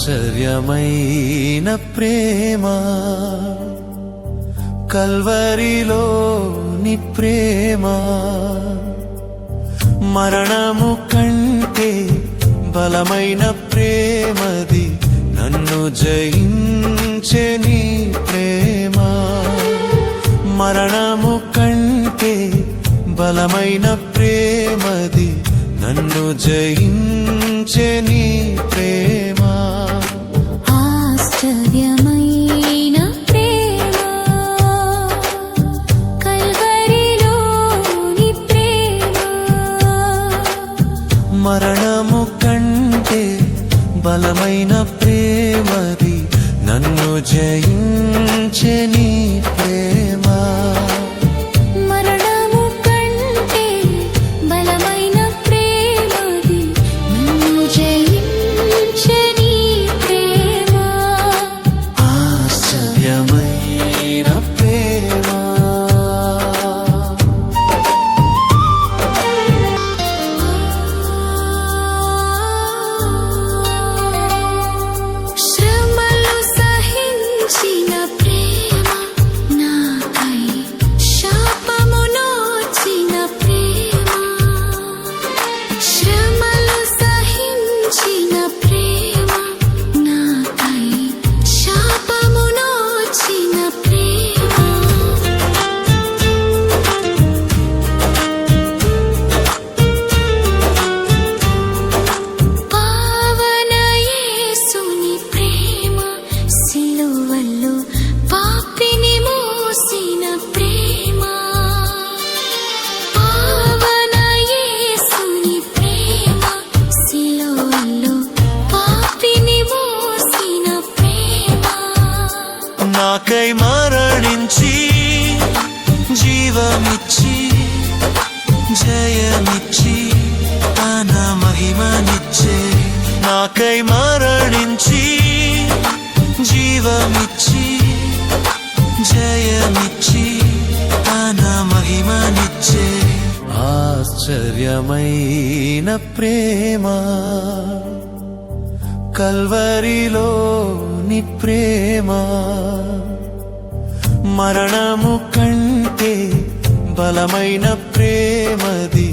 ఆశ్చర్యమైన ప్రేమ కల్వరిలోని ప్రేమ మరణము కంటే బలమైన ప్రేమది నన్ను జయించే నీ ప్రేమ మరణము కంటే బలమైన ప్రేమది నన్ను జయించే నీ ప్రేమ ఆశ్చర్యమైన ప్రేమ కల్వరిలోని ప్రేమ మరణము కంటే బలమైన ప్రేమది నన్ను జయించే నీ ప్రేమ నాకై మరణించి జీవమిచ్చి జయమిచ్చి తన మహిమనిచ్చే నాకై మరణించి జీవమిచ్చి జయమిచ్చి తన మహిమనిచ్చే ఆశ్చర్యమైన ప్రేమ కల్వరిలోని ప్రేమ మరణము కంటే బలమైన ప్రేమది